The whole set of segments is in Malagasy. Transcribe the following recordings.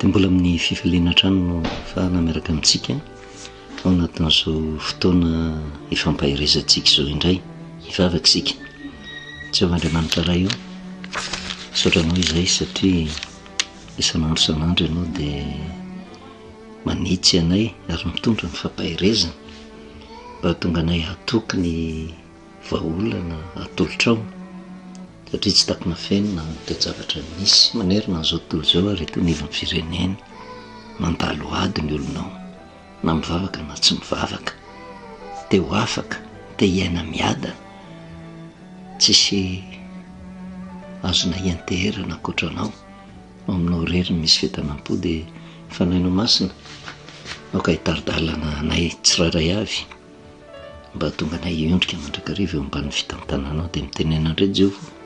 dia mbola amin'ny fifaliana trano no fahana miaraka amintsika ao anatin'izao fotoana ifampahirezantsika izao indray hivavaka isika. Jehovahandriamanitra iray io saotranao izay satria isan'andro isan'andro ianao dia manitsy anay ary mitondra ny fampahirezana mba tonga anay hatoky ny vahaolana atolotrao, satria tsy takona fenina ny toe-javatra misy manerina n'izao tontolo izao ary itonivon'ny firenena mandalo ady ny olonao na mivavaka na tsy mivavaka, te ho afaka, te hiaina miada, tsisy azona ianteherana ankoatranao aminao rery misy fitanam-po dia fanainao masina aoka hitaridalana anay tsiraray avy mba tonga anay iondrika mandrakariva eo ambany fitantananao dia mitenenandre Jehova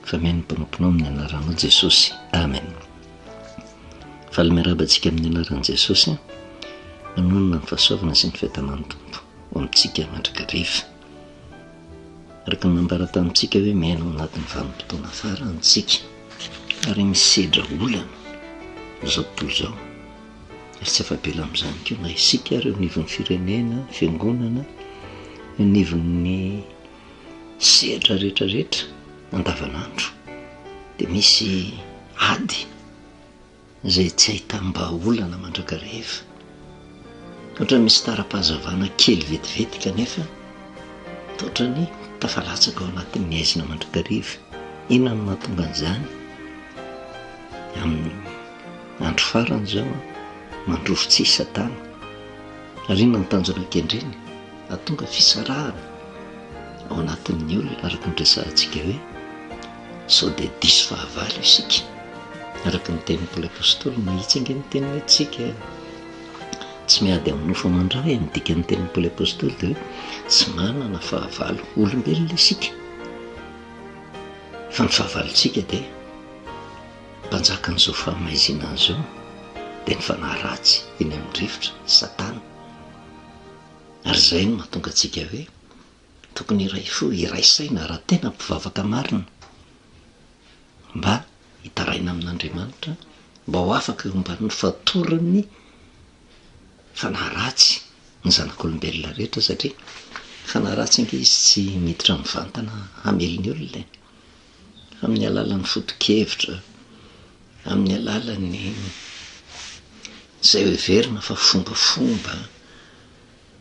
fa mihaino mpanomponao amin'ny anaranao Jesosy, amen. Faly miarabantsika amin'ny anaran'i Jesosy, manonona ny fahasoavana sy ny fiatanan'ny tompo ho amintsika mandrakariva. Araka ny nambara tamintsika hoe miaino anatin'ny vanim-potoana farantsika ary misedra olana izao tontolo izao ary tsy afabela amin'izany koa na isika ary eo nivon'ny firenena, fiangonana, eo nivon'ny sehatra rehetrarehetra andavanandro dia misy ady izay tsy ahitam-mba olana mandrakariva, ohatra misy tara-pahazavana kely vetivety kanefa ohatra ny tafalatsaka ao anatin'ny aizina mandrakariva. Inona no mahatonga an'izany? Amin'ny andro farany izao mandrovo tsy Satana ary inona ny tanjona an-kendreny? Ahatonga fisarahana ao anatin'ny olona araka ny resahantsika hoe sao dia diso fahavalo isika, araka ny tenin'ny Paoly apôstôly mahitsy ny teniny antsika tsy miady amin'ny nofo amandray. Ny dikan'ny tenin'ny Paoly apôstôly dia hoe tsy manana fahavalo olombelona isika, fa ny fahavalontsika dia mpanjakan'izao fahamaizina izao dia ny fanahy ratsy eny amin'ny rivotra Satana. Ary izay no mahatonga antsika hoe tokony iray fo iray saina raha tena mpivavaka marina mba hitaraina amin'Andriamanitra, mba ho afaka eo ambany fatoran'ny fanahy ratsy ny zanak'olombelona rehetra, satria fanahy ratsy ange izy tsy miditra mivantana hamelony olona, amin'ny alalan'ny foto-kevitra, amin'ny alalan'ny izay heverina fa fombafomba,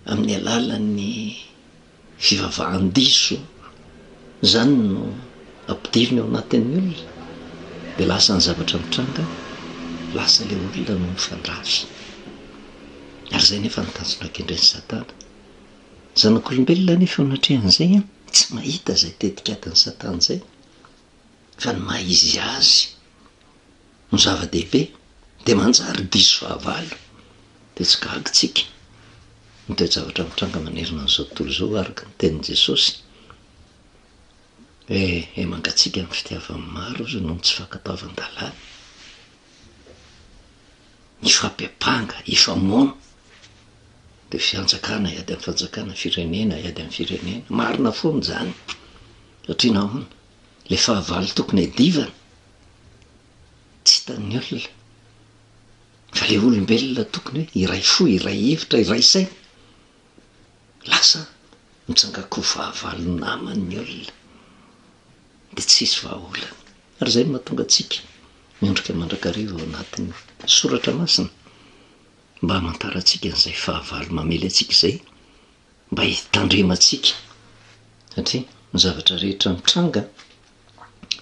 amin'ny alalan'ny fivavahan-diso, izany no ampidiriny ao anatin'ny olona dia lasa ny zavatra mitranga, lasa ilay olona no mifandrafy. Ary izay nefa nitanjona an-kendren'ny Satana. Zanak'olombelona nefa natrehan'izay tsy mahita izay tetikatin'ny Satana izay, fa ny maha-izy azy no zava-dehibe dia manjary diso fahavalo dia tsy gagitsika ny toe-javatra mitranga manerina n'izao tontolo izao araka ny tenin'i Jesosy hoe mangatsika amin'ny fitiavan'ny maro aza no tsy fankataovan-dalàna, ifampiapanga, ifamono dia fianjakana iady amin'ny fanjakana, firenena iady amin'ny firenena. Marina foana izany satria nahoana ilay fahavalo tokony adivana tsy hitan'ny olona, fa ilay olombelona tokony hoe iray fo, iray hevitra, iray saina, lasa mitsangako fahavalo naman'ny olona dia tsisy vahaolana. Ary izay no mahatonga antsika miondrika mandrakariva ao anatin'ny soratra masina mba hamantarantsika an'izay fahavalo mamely antsika izay, mba hitandremantsika, satria ny zavatra rehetra mitranga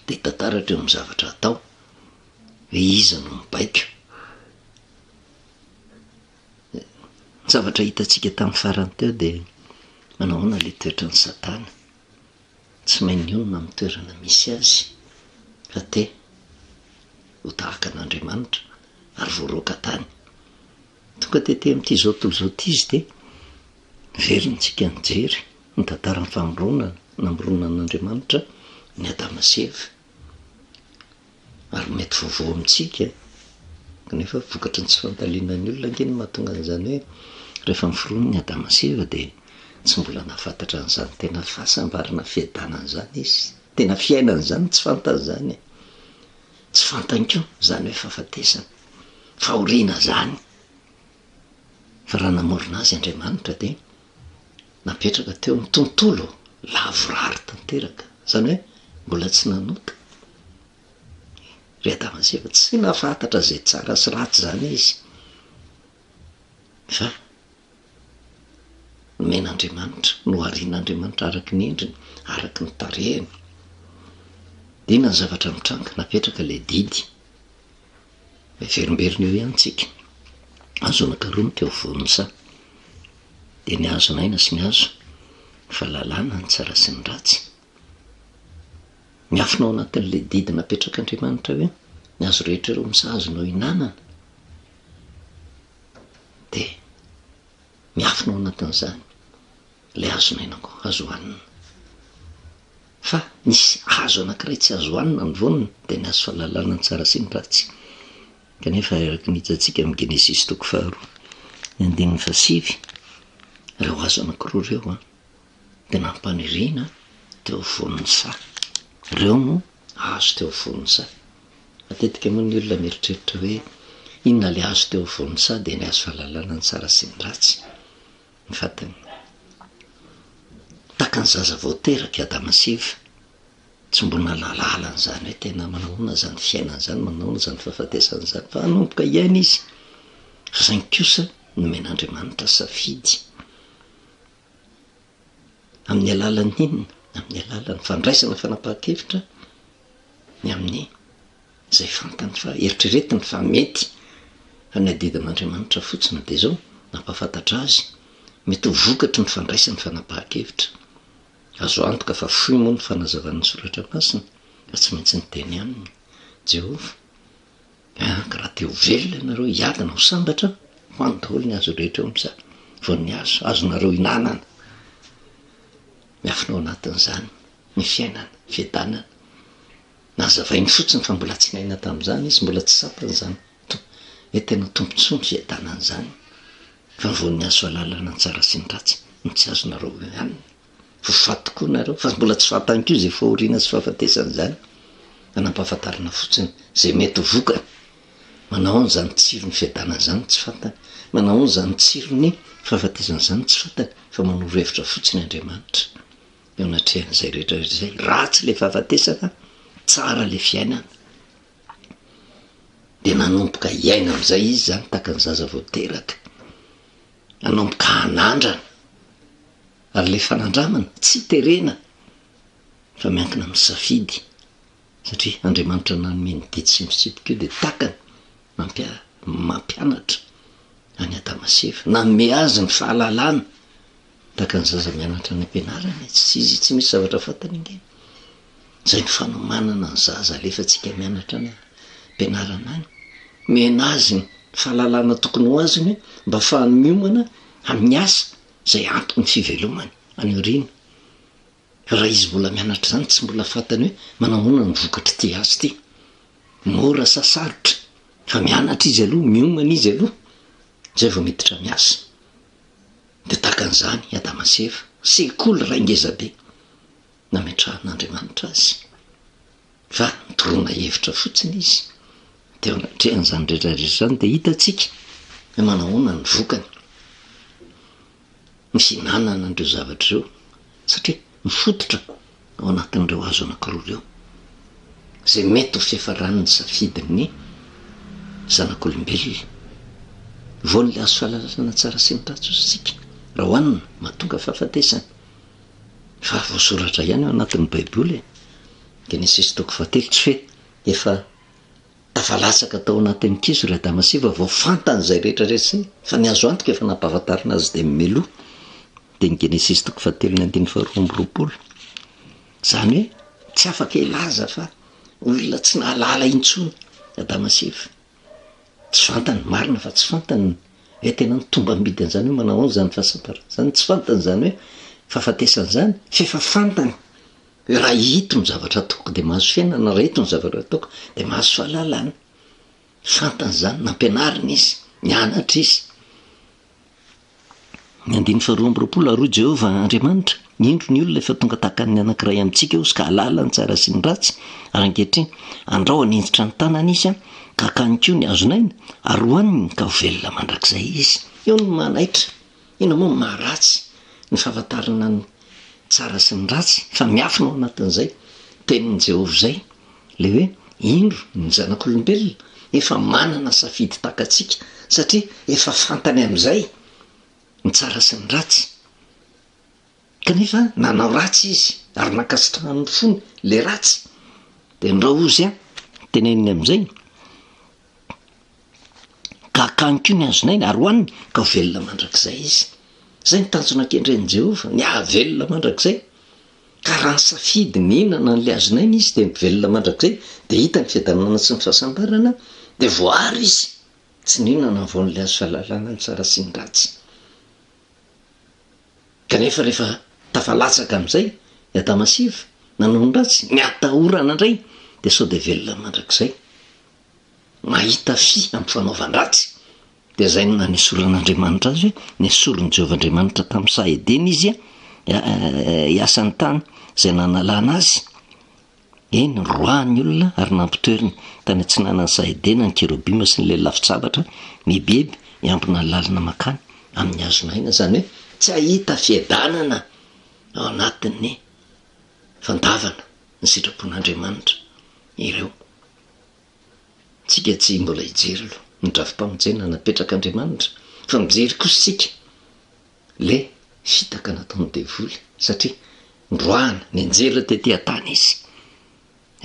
dia hitantaratra eo amin'ny zavatra atao hoe iza no mibaiko. Ny zavatra hitantsika tamin'ny farany teo dia manahoana ilay toetra ny Satana, tsy mainonona amin'ny toerana misy azy fa te ho tahaka an'Andriamanitra ary voaroaka tany. Tonga tete amin'ity zao tontolo izao ity izy dia velontsika nijery ny tantaran'ny famoronana, namoronana an'Andriamanitra ny Adama sy Eva, ary mety vaovao amintsika kanefa vokatry ny tsy fantalianan'ny olona ange no mahatonga an'izany hoe rehefa miforoniny Adama sy Eva dia tsy mbola nahafantatra an'izany tena fahasambarana fiadanana izany izy, tena fiainana izany tsy fantany izany, tsy fantany koa izany hoe fahafatesana. fahoriana zany fa raha namorona azy Andriamanitra dia napetraka teo amin'ny tontolo lavorary tanteraka, zany hoe mbola tsy nanota. Ry Adama sy Eva tsy nafantatra zay tsara sy ratsy zany izy, fa nomen'Andriamanitra, noharian'Andriamanitra araky ny endriny, araky ny tarehiny. Dia inona ny zavatra mitranga? Napetraka ilay didy. Verimberina eo ihany tsika. Hazo anankiroa teo vonisa. Dia ny hazo n'aina sy ny hazo fahalalana, ny tsara sy ny ratsy. Miafina ao anatin'ilay didy napetraka Andriamanitra hoe ny hazo rehetra ireo misahazonao hinanana, dia miafina ao anatin'izany ilay hazo n'aina koa, hazo hohanina. Fa nisy hazo anankiray tsy azo hohanina ny voniny, dia ny hazo fahalalana, ny tsara sy ny ratsy. Kanefa araky ny hitantsika amin'ny Genesis 2:9-7, ireo hazo anankiroa ireo dia nampaniriana teo vonin'ny saha. Ireo no hazo teo vonin'ny saha. Matetika moa ny olona mieritreritra hoe inona ilay hazo teo vonin'ny saha dia ny hazo fahalalana, ny tsara sy ny ratsy. Ny fatany taka ny zaza vao teraka Adama sy Eva, tsy mbona nalalany zany hoe tena manahoana zany fiainana zany, manahoana zany fahafatesana zany, fa hanomboka iaina izy. Fa saingy kosa nomen'Andriamanitra safidy amin'ny alalan'ny inona? Amin'ny alalan'ny fandraisana fanapahan-kevitra, ny amin'ny izay fantany fa eritreretiny fa mety fa ny adidin'Andriamanitra fotsiny dia zao nampahafantatra azy mety ho vokatry ny fandraisany fanapahan-kevitra. Azo antoka fa fohy moa ny fanazavan'ny soratra masina, fa tsy maintsy ny teny aminy Jehova. Ka raha te ho velona ianareo hiadana ho sambatra, ho any daholo ny hazo rehetra eo amin'izany, voan'ny hazo azonareo hinanana. Miafina ao anatin'izany ny fiainana, fiadanana. Nazavainy fotsiny fa mbola tsy naina tamin'izany izy, mbola tsy sapany zany hoe tena tombontsoa ny fiadanana zany, fa voan'ny hazo fahalalana, ny tsara sy ny ratsy no tsy azonareo ihany. Fa tokoa nareo, fa mbola tsy fantany koa izay fahoriana sy fahafatesana zany. Anampahafantarana fotsiny zay mety ho vokany. Manao an'izany tsirony fiadanana zany tsy fantany, manao an'izany tsirony fahafatesana zany tsy fantany, fa manoro-hevitra fotsiny Andriamanitra eo anatrehan'izay rehetra izay. Ratsy le fahafatesana, tsara le fiainana. Dia nanomboka iaina amin'izay izy zany tahaka ny zaza vao teraka, nanomboka hanandrana. Ary le fanandramana tsy terena fa miankina amin'ny safidy, satria Andriamanitra nanome ny didy sy mitsipika io dia takany mampianatra any Adama sy Eva, nanome azy ny fahalalana tahaka ny zaza mianatra ny ampianarana. Tsy misy zavatra fantany inge. Zay ny fanomanana ny zaza alefantsika mianatra ny ampianarana any, mena azy ny fahalalana tokony ho azony mba ahafahany miomana amin'ny asa zay antoko ny fivelomany any aoriana. Raha izy mbola mianatra zany tsy mbola fantany hoe manahoana ny vokatry ty azy ty, mora sa sarotra, fa mianatra izy aloha, miomana izy aloha, zay vao miditra miasa. Dia tahaka an'izany Adama sy Eva, sekoly ray ngezabe nametrahan'Andriamanitra azy, fa nitoroana hevitra fotsiny izy. Teo anatrehan'izany rehetrarehetra zany dia hitantsika hoe manahoana ny vokany ny fihinanana an'ireo zavatra ireo, satria mifototra ao anatin'ireo hazo anankiroa ireo zay mety ho fiafaran'ny safidin'ny zanak'olombelona. Voan'le hazo fahalalana tsara sy ny ratsy isika raha hohanina mahatonga fahafatesana. Fa voasoratra ihany ao anatin'ny Baiboly, Genesis 3:7, tsy hoe efa tafalatsaka tao anatin'ny kizo ry Adama sy Eva vao fantany izay rehetrarehetra, fa ny azo antoka efa nampahafantarina azy dia mimeloha. Dia ny Genesis 3:7-12, zany hoe tsy afaka ilaza fa olona tsy nahalala intsony Adama sy Eva. Tsy fantany marina fa tsy fantany hoe tena nitomba midy an'izany hoe manao an'izany fahasambarana zany, tsy fantany zany hoe fahafatesana zany, fa efa fantany hoe raha hito ny zavatra ataoko dia mahazo fiainana, raha hito ny zavatra ataoko dia mahazo fahalalana. Fantany zany, nampianarina izy, nianatra izy. Ny 2:12, Jehova Andriamanitra indro ny olona efa tonga tahaka ny anankiray amintsika io sy ka halala ny tsara sy ny ratsy ary ankehitriny andrao anenjitra ny tanana izy a ka kanikio ny azonaina ary hoaniny ka ho velona mandrakizay izy. Eo ny manaitra ina moa ny maharatsy ny fahafantarana ny tsara sy ny ratsy fa miafina ao anatin'izay tenin'ny Jehovah zay le hoe indro ny zanak'olombelona efa manana safidy takatsika satria efa fantany amin'izay ny tsara sy ny ratsy kanefa nanao ratsy izy ary nakasitrahany fony le ratsy de ndrao ozy a teneniny amin'izay ka kanikio ny azonaina ary hoaniny ka ho velona mandrakizay izy. Zay ny tanjona kendren'i Jehovah ny ahavelona mandrakizay ka raha ny safidy ny inana n'le azonaina izy de mivelona mandrakizay de hita ny fiadanana sy ny fahasambarana de voary izy tsy ninana vaon'le azo fahalalana ny tsara sy ny ratsy. Kanefa rehefa tafalatsaka amin'izay ny Adamasiva nanao ny ratsy ny atahorana indray de sao de velona mandrakizay mahita fi amin'ny fanaovan-dratsy. De zay no nanesoran'Andriamanitra azy hoe nesorin'i Jehovah-Andriamanitra tamin'ny Saedena izy hiasany tany zay nanalana azy eny roahany olona ary nampitoeriny tany antsinanany Saedena ny kerobima sy ny le lafitsabatra mibeby hiampina lalina makany amin'ny azonaina zany hoe tsy ahita fiadanana ao anatin'ny fandavana ny sitrapon'Andriamanitra ireo. Tsika tsy mbola hijery aloha ny drafi-pamonjena napetrak'Andriamanitra fa mijery kosa tsika le fitaka nataony devoly satria ndroahana ny anjera tetỳ an-tany izy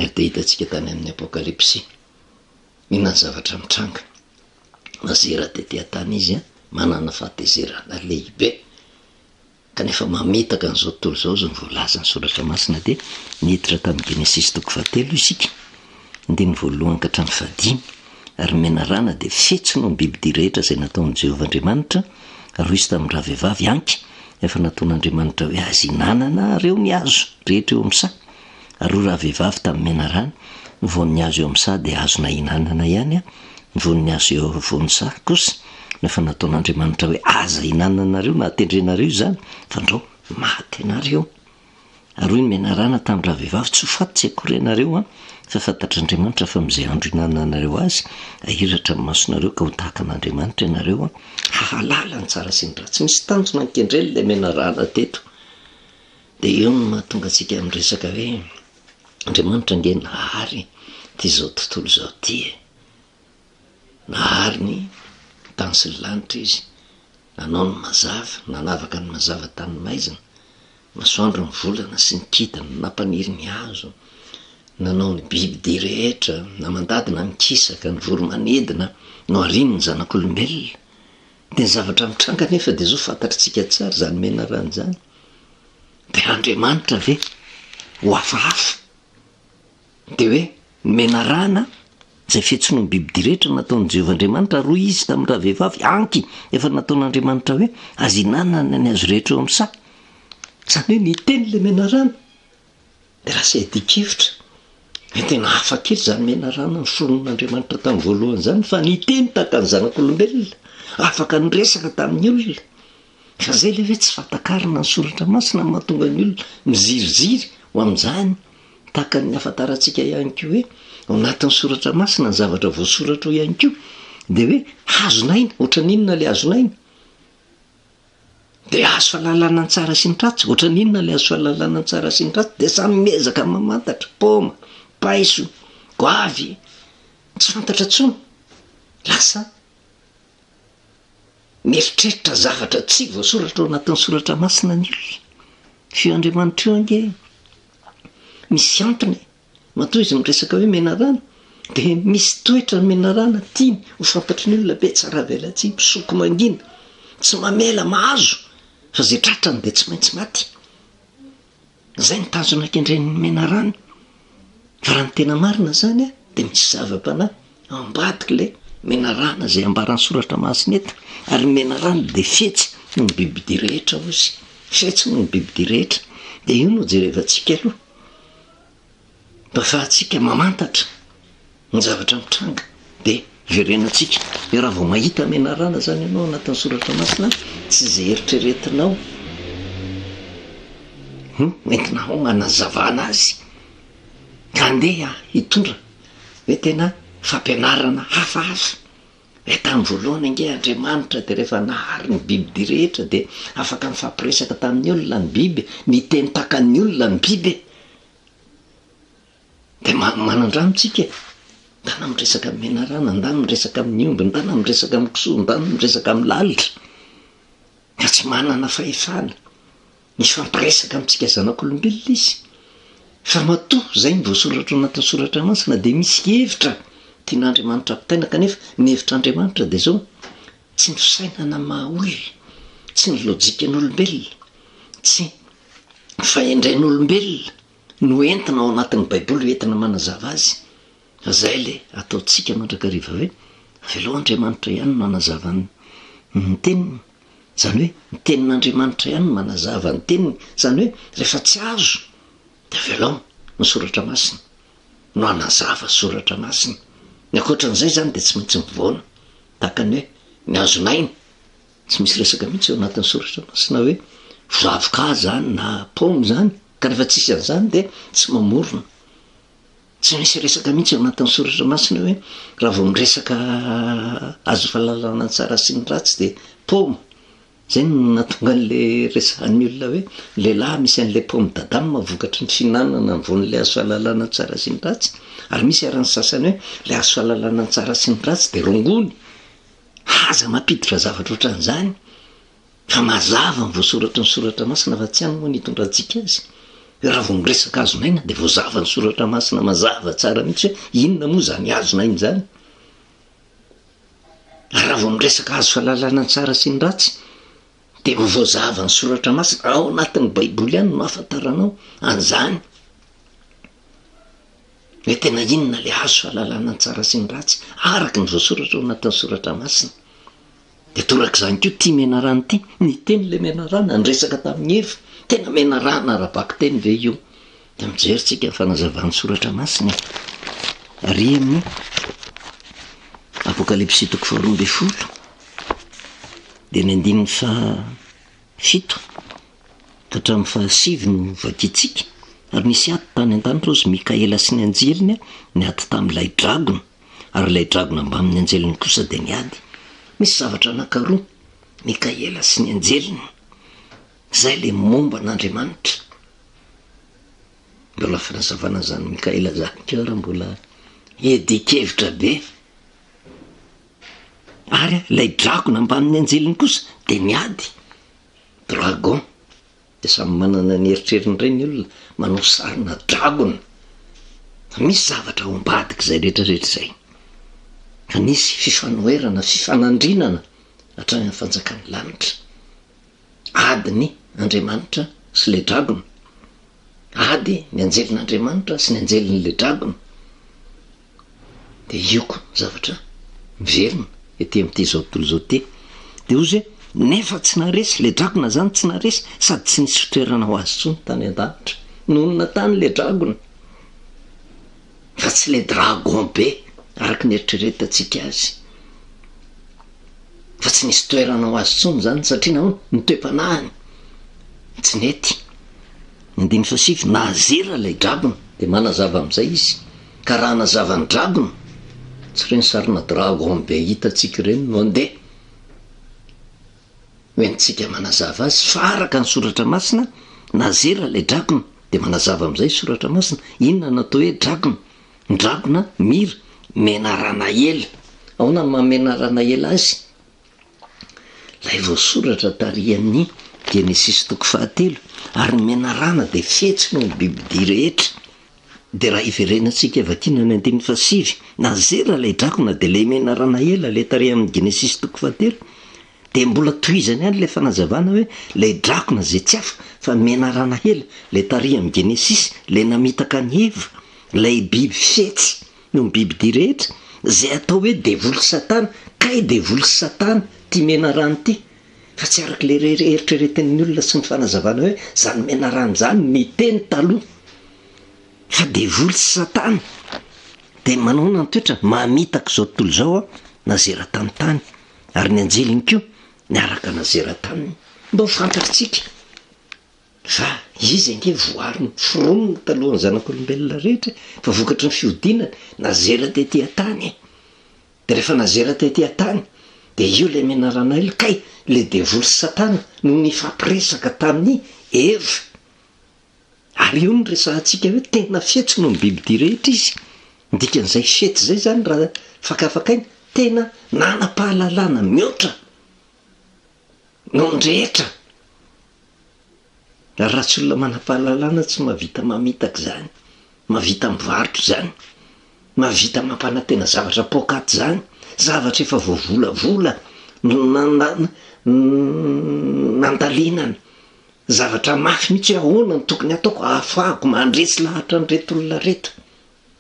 ary de hitantsika tany amin'ny apokalipsy inany zavatra mitranga nazera tetỳ an-tany izy a manana fahatezerana lehibe kanefa mametaka n'izao tontolo zao zo nyvoalaza ny soratra masina de niditra tamin'ny Genesis 3 isika ndiny voalohany ka hatramin'ny 5 ary menarana de fetsy no biby dia rehetra zay nataon'i Jehovah-Andriamanitra ary izy tamin'ny raha vehivavy anky efa nataon'Andriamanitra hoe azy hinanana reo ny hazo rehetra eo amin'ny sa ary raha vehivavy tamin'ny menarana ny voan'ny hazo eo amin'ny sa de azona hinanana ihany a ny voan'ny hazo eo voan'ny sa kosa nefa nataon'Andriamanitra hoe aza hinananareo na atendrenareo zany fa ndrao maty anareo. Ary hoy ny menarana tamin'ny raha vehivavy tsy ho faty tsy akory anareo a fa fantatr'Andriamanitra fa am'izay andro hinananareo azy ahiratra amin'ny masonareo ka ho tahaka an'Andriamanitra ianareo a hahalala ny tsara sy ny ratsy. Misy tanjona nkendreny le menarana teto de eo no mahatonga antsika amin'ny resaka hoe Andriamanitra nge nahary ty zao tontolo zao ty nahary ny tany sy ny lanitra izy nanao ny mazava nanavaka ny mazava tany maizina masoandro ny volana sy ny kitana nampaniry ny hazo nanao ny biby dia rehetra na mandadina mikisaka ny voromanidina no ariny ny zanak'olombelona de ny zavatra mitranga nefa de zao fantatritsika tsara zany menarana zany de Andriamanitra ve ho hafahafa de hoe ny menarana zay fetsino ny biby dia rehetra nataon'i Jehovah-Andriamanitra roa izy tamin'ny raha vehivavy anky efa nataon'Andriamanitra hoe azy hinanana ny azo rehetra eo amin'ny sa zany hoe niteny le menarana de raha sy adikevitra hoe tena hafa kely zany menarana ny fonon'Andriamanitra tamin'ny voalohany zany fa niteny tahaka ny zanak'olombelona afaka ny resaka tamin'ny olona fa zay le hoe tsy fatakarina ny soratra masina mahatonga ny olona miziriziry ho amin'izany tahaka ny afantarantsika ihany ko hoe ao anatin'ny soratra masina ny zavatra voasoratra ihany ko de hoe hazonaina ohatra n'inona le hazonaina de azo fahalalana ny tsara sy ny ratsy ohatra n'inona le azo fahalalana ny tsara sy ny ratsy de samy mezaka mamantatra paoma paiso goavy tsy fantatra tsony lasa mieritreritra zavatra tsy voasoratra ao anatin'ny soratra masina ny olona fio Andriamanitra io ange misy antony matoa izy miresaka hoe menarana de misy toetra ny menarana tiany ho fantatry ny olona be tsara velatsy misoko mangina tsy mamela mahazo fa zay tratrany de tsy maintsy maty. Zay ny tanjona kendren'ny menarana fa raha ny tena marina zany a de misy zava-panahy ambadika le menarana zay ambaran'ny soratra masina eto ary menarana de fetsy no ny biby dia rehetra ozy fetsy no ny biby dia rehetra de io no jerevantsika aloha mba fahatsika mamantatra ny zavatra mitranga de verenantsika io raha vao mahita menarana zany ianao anatin'ny soratra masina tsy zay eritreretinao entina ho manazavana azy ka andeha hitondra hoe tena fampianarana hafahafa hoe tamin'ny voalohany ange Andriamanitra de rehefa nahary ny biby direhetra de afaka mifampiresaka tamin'ny olona ny biby miteny takan'ny olona ny biby de manandrano tsika ndana miresaka amin'ny menarana, ndana miresaka amin'ny omby, ndana miresaka amin'ny kisoa, ndana miresaka amin'ny lalitra ka tsy manana fahefana ny fampiresaka amintsika zanak'olombelona izy fa matoa zay ny voasoratra anatin'ny soratra masina de misy hevitra tian'Andriamanitra ampitaina kanefa ny hevitr'Andriamanitra de zao tsy ny fisainana maha-olona, tsy ny lojikan'olombelona, tsy fahendrain'olombelona no entina ao anatin'ny baiboly entina manazava azy fa zay le ataotsika mandrakariva hoe avelo Andriamanitra ihany no manazava ny teniny, zany hoe ny tenin'Andriamanitra ihany no manazava ny teniny, zany hoe rehefa tsy azo de avelao ny soratra masina no anazava soratra masina. Ny akoatran'izay zany de tsy maintsy mivoana tahaka ny hoe ny azonaina tsy misy resaka mihitsy eo anatin'ny soratra masina hoe zavoka zany na paoma zany ka rehefa tsisy an'izany de tsy mamorona. Tsy misy resaka mihitsy eo anatin'ny soratra masina hoe raha vao miresaka azo fahalalana tsara sy ny ratsy de paoma. Zay no natonga an'le resahan'ny olona hoe lehilahy misy an'le paoma dadamo vokatry ny finanana voan'le azo fahalalana tsara sy ny ratsy, ary misy aran'ny sasany hoe le azo fahalalana tsara sy ny ratsy de rongony. Haza mampiditra zavatra ohatran'izany fa mazava ny voasoratra ny soratra masina fa tsy hany moa nitondra antsika azy. Raha vao miresaka azonaina de voazava ny soratra masina mazava tsara mihitsy hoe inona moa zany azonaina zany. Raha vao miresaka azo fahalalana tsara sy ny ratsy de voazava ny soratra masina ao anatin'ny baiboly ihany no afantaranao an'izany hoe tena inona le azo fahalalana tsara sy ny ratsy araka ny voasoratra ao anatin'ny soratra masina. De torak'izany koa tia menarana ty ny teny le menarana nyresaka tamin'ny efa tena menarana raha-baky teny ve io de mijerytsika fanazavany soratra masina ary amin'ny apokalipsy 12 de ny 17 ka hatramin'ny 7 no vakitsika. Ary nisy aty tany an-danitra ozy Mikaela sy ny anjeliny ny aty tamin'ilay dragona, ary ilay dragona mba amin'ny anjeliny kosa de niady. Misy zavatra anankiroa Mikaela sy ny anjeliny zay le momba an'Andriamanitra. Mbola fanazavana zany Mikaela zany keo raha mbola edikevitra be. Ary ilay dragona mba amin'ny anjeliny kosa de niady. Dragon de samy manana ny eritreriny reny olona manao sarina dragona. Misy zavatra ao ambadika zay rehetrarehetra zay. Ka nisy fifanoherana, fifanandrinana hatrany amin'ny fanjakan'ny lanitra. Ady ny Andriamanitra sy le dragona. Ady ny anjelin'Andriamanitra sy ny anjelin'le dragona. De io koa zavatra miverina ety amin'ity zao tontolo zao ty. De ozy nefa tsy naresy le dragona zany, tsy naresy sady tsy nisy fitoerana ho azy tsony tany an-danitra. Nonona tany le dragona fa tsy le dragon be araka ny eritreretantsika azy, fa tsy nisy toerana ho azy tsony zany satria nahoana ny toe-panahiny tsy nety. 17 nazera lay dragona de manazava amin'izay izy ka raha nazava ny dragona tsy reny sarina dragon be hitatsika reny no andeha hoentsika manazava azy fa araka ny soratra masina nazera lay dragona de manazava amin'izay soratra masina inona natao hoe dragona. Ny dragona mira menarana ela. Ahoana ny mahamenarana ela azy? Lay voasoratra tarihan'ny Genesis 3 ary ny menarana de fetsy no bibidia rehetra. De raha iverenantsika vakina ny 7 nazera lay dragona de le menarana ela le tariha amin'ny Genesis 3 de mbola tohizany ihany le fanazavana hoe lay dragona zay tsy hafa fa menarana ela le tariha amin'ny Genesis le namitaka ny Eva, lay biby fetsy no bibidia rehetra zay atao hoe devoly satana. Kay devoly satana ty menarana ty fa tsy araka le eritreretin'ny olona sy ny fanazavana hoe zany menarana zany ny teny taloha fa devoly satana. De manao ny toetra mamitaka zao tontolo zao nazera tany ary ny anjeliny koa niaraka nazera tany. Mba ho fantatritsika fa izy ange voariny foronona talohany zanak'olombelona rehetra fa vokatry ny fiodinany nazera tetỳ a-tany de rehefa nazera tetỳ a-tany de io le menarana ilo kay le devoly satana no nifampiresaka tamin'ny eva ary io ny resantsika hoe tena fetsy no ny bibidy rehetra izy dikan'izay fety zay zany raha fakafakainy tena nanam-pahalalana mihoatra no ndrehetra ary raha tsy olona manam-pahalalana tsy mahavita mamitaka zany mahavita mivarotro zany mahavita mampanantena zavatra pokaty zany zavatra efa voavolavola nandalinana zavatra mafy mihitsy ahoana ny tokony ataoko ahafahako mandresy lahatra ny reto olona reto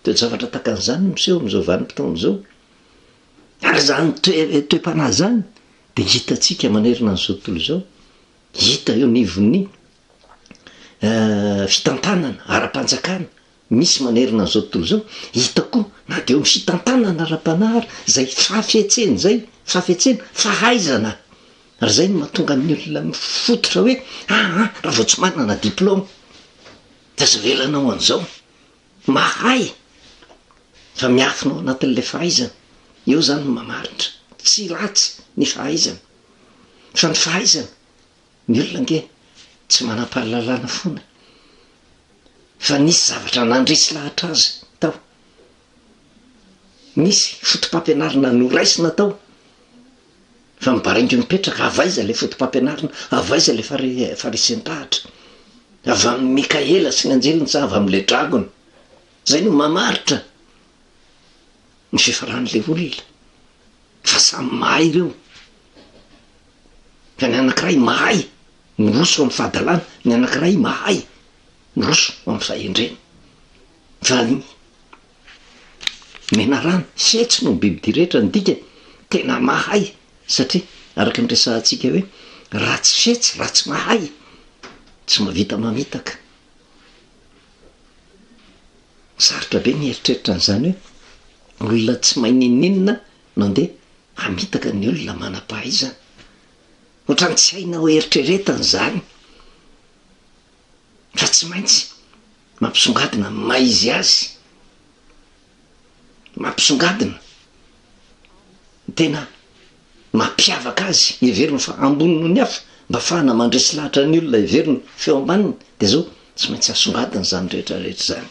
de zavatra takan'izany miseho am'izao vanim-potoana zao ary zany toe-panahy zany de hitatsika manerina n'izao tontolo zao hita eo nivony fitantanana ara-panjakana misy manerina n'izao tontolo zao hita koa na de eo amin'ny fitantanana ara-panahary zay fafetseny zay fafetsena fahaizana ary zay no mahatonga amin'ny olona mifototra hoe raha vao tsy manana diplôma de aza velanao an'izao mahay fa miafinao anatin'le fahaizana eo zany no mamaritra tsy ratsy ny fahaizana fa ny fahaizana ny olona nge tsy manam-pahalalana foana fa nisy zavatra nandresy lahatra azy tao nisy fotom-pampianarina noraisina tao fa mibaraingo mipetraka avaiza le fotom-pampianarina avaiza le farisen-tahatra avy amin'ny mikaela sy ny anjeliny sa avy amin'le dragona zay no mamaritra ny fifaran'le olona fa samy mahay ireo fa ny anankiray mahay nyroso amin'ny fahadalana ny anankiray mahay nyroso amin'ny fahendrena fa ny menarana fetsy no bibidy rehetra ny dika tena mahay satria araka ny resantsika hoe raha tsy fetsy raha tsy mahay tsy mahavita mamitaka sarotra be mieritreritra n'izany hoe olona tsy mahay ninninina no ndeha hamitaka ny olona manam-pahaizana ohatrany tsy haina ho eritreretana zany fa tsy maintsy mampisongadina maizy azy mampisongadina tena mampiavaka azy everiny fa ambonino ny hafa mba fahana mandresy lahatra ny olona everiny feo ambaniny de zao tsy maintsy asongadina zany rehetrarehetra zany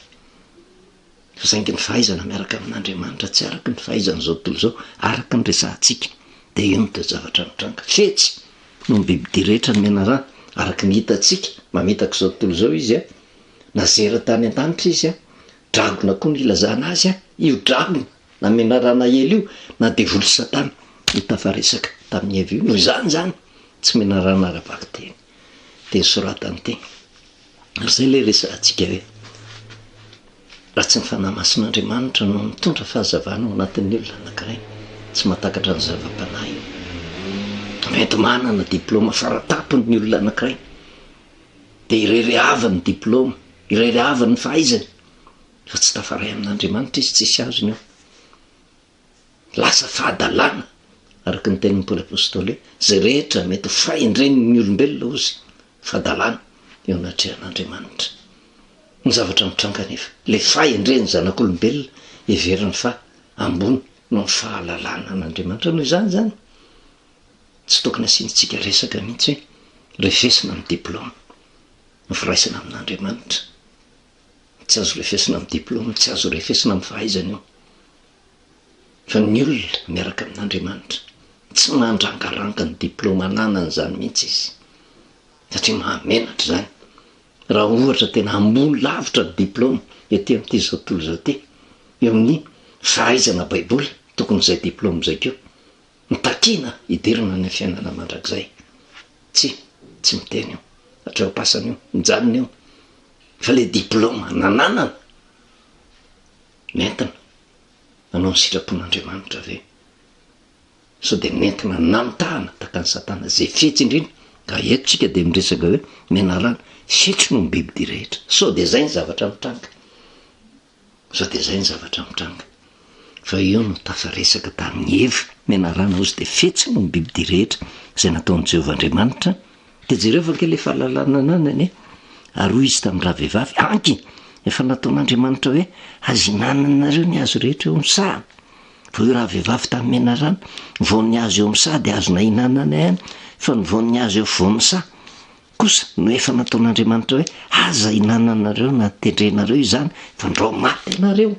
fa zaingy ny fahaizana miaraka amin'andriamanitra tsy araka ny fahaizana zao tontolo zao araka ny resantsika de io no de zavatra mitranga fetsy no bibidy rehetra ny menarana araka ny hitatsika mamitaka zao tontolo zao izy nazera tany an-danitra izy dragona koa ny ilazana azy io dragona na menarana ely io na devoly satana hitafaresaka tamin'ny evy io noho izany zany tsy menarana ara-baky teny de soratany teny ary zay le resantsika hoe raha tsy ny fanahy masin'andriamanitra no mitondra fahazavana ao anatin'ny olona anankiray tsy mahatakatra ny zava-panahy io mety manana diplôma faratapony ny olona anankiray de irereavany diplôma irereavany fahaizany fa tsy tafaray amin'andriamanitra izy tsisy azony eo lasa fahadalana araka ny tenin'ny paoly apôstôly hoe zay rehetra mety fahendreniny olombelona ozy fahadalana eo anatrehan'andriamanitra ny zavatra mitranga nefa le fahendreny zanak'olombelona everiny fa ambony no ny fahalalana an'andriamanitra noho izany zany tsy tokony asiantsika resaka mihitsy hoe refesina amin'ny diplôma nyfiraisana amin'andriamanitra tsy azo refesina amin'ny diplôma tsy azo refesina amin'ny fahaizana io fa ny olona miaraka amin'andriamanitra tsy mandrangaranga ny diplôma ananany zany mihitsy izy satria mahamenatra zany raha ohatra tena ambony lavitra ny diplôma ety amin'ity zao tontolo zao ty eo amin'ny fahaizana baiboly tokony zay diplôma zay keo mitakina hidirina ny fiainana mandrakizay tsy miteny eo hatreo pasana eo mijanona eo fa le diplôma nananana nentina anao ny sitrapon'andriamanitra ve so de nentina namitahana takany satana zay fetsy indrindra ka etotsika de miresaka hoe menarana fetsy no mibibidy rehetra so de zay ny zavatra mitranga fa io no tafaresaka tamin'ny eva menarana ozy de fetsy no mibibidy rehetra zay nataon'i Jehovah Andriamanitra de jereo fa ke le fahalalana ananany aroa izy tamin'ny raha vehivavy anky efa nataon'andriamanitra hoe azy hinananareo ny azo rehetra eo am'saha vo io raha vehivavy tamin'ny menarana voan'ny azo eo am'saha de azona hinanana ihany fa ny voan'ny azo eo voam'saha kosa no efa nataon'andriamanitra hoe aza hinananareo na tendrenareo izany fa ndrao maty anareo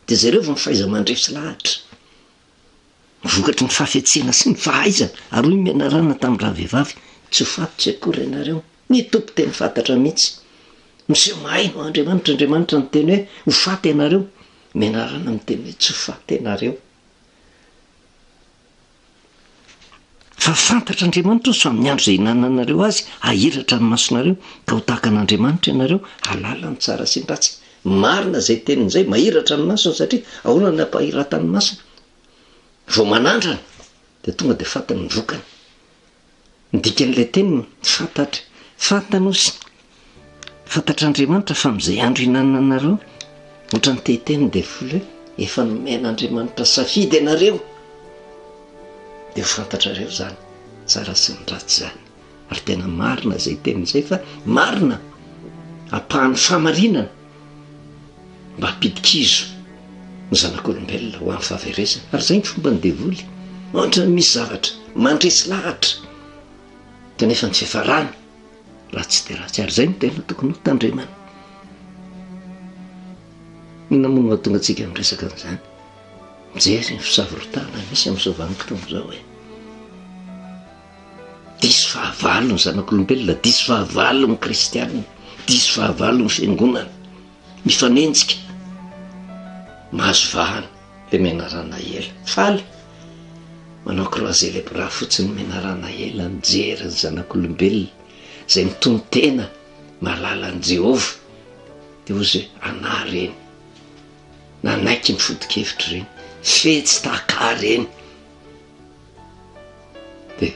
de zareo vo mifaiza mandresy lahatra vokatry ny fahafetsena sy ny fahaizana aroa i menarana tamin'ny raha vehivavy tsy ho fatotsy akory ianareo ny tompo teny fantatra mihitsy miseho mahay no andriamanitra ny teny hoe ho faty ianareo menarana miteny hoe tsy ho faty ianareo fa fantatra andriamanitra so amin'ny andro zay hinananareo azy ahiratra ny masonareo ka ho tahaka an'andriamanitra ianareo halala ny tsara sy ny ratsy marina zay tenin'izay mahiratra ny masona satria ahoana ny ampahiratany masona vo manandrana de tonga de fantany ny vokany ndikan'ilay teniny fantatra fantanosy fantatr'andriamanitra fa mizay andro hinananareo ohatra ny tehiteny de voly hoe efa nomen'andriamanitra safidy ianareo de ho fantatrareo zany tsara sy ny ratsy zany ary tena marina zay tenin'izay fa marina ampahan'ny famarinana mba hampidikizo ny zanak'olombelona ho amin'ny fahaverezana ary zay ny fomba ny devoly ohatra ny misy zavatra mandresy lahatra de nefa ny fiafarana ratsy de ratsy ary zay no tena tokony ho tandremana inamono mahatonga atsika miresaka an'izany mijery ny fisavorotana misy amin'izao vanim-potoana zao hoe diso fahavalo ny zanak'olombelona diso fahavalo ny kristianina diso fahavalo ny fiangonana mifanenjika mahazo vahana le menarana ela faly manao croiser les bras fotsiny menarana ela nijery ny zanak'olombelona zay mitony tena malala an' Jehova de ozy ana reny nanaiky mifodikevitra reny fetsy taka reny de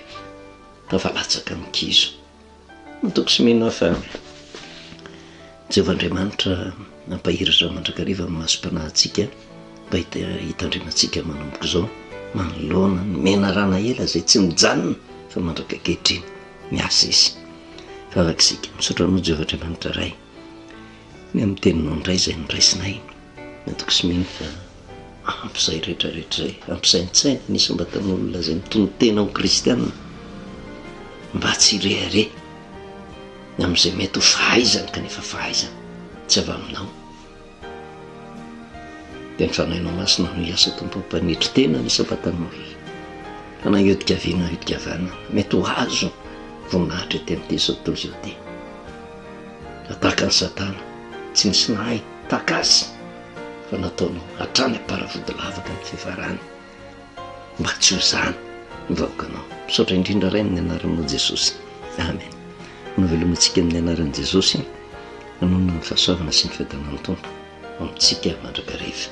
tafalatsaka mikizo toko sy mino fa Jehovah-Andriamanitra nampahiratra mandrakariva amin'ny masom-panahintsika mba hitandremantsika manomboka zao manoloana ny menarana ela zay tsy mijanona fa mandraka kehitriny miasa izy fa avakisika misaotra anao Jehovah-Andriamanitra ray ny amin'ny teninao ndray zay niraisinay natoko sy mino fa ampizay rehetrarehetra zay ampisaintsaina nisy mba tan'olona zay mitony tena ho kristianina mba tsy rehare amin'izay mety ho fahaizana kanefa fahaizana tsy avy aminao de ny fanahinao masina no hiasa tompo mpanitry tena nisy ampatan'olona fa na iodikaviana iodikavana mety ho azo voninahitra ety amin'ity zao tontolo zao ty ataka ny satana tsy nisy nahay taka azy fa nataonao hatrany aparavody lavaka ny fifarany mba tsy ho zany nivahoakanao misaotra indrindra ray amin'ny anaranao Jesosy amen novelomantsika amin'ny anaran'i Jesosy nanonona ny fahasoavana sy ny fiadanany tompo amintsika mandrakariva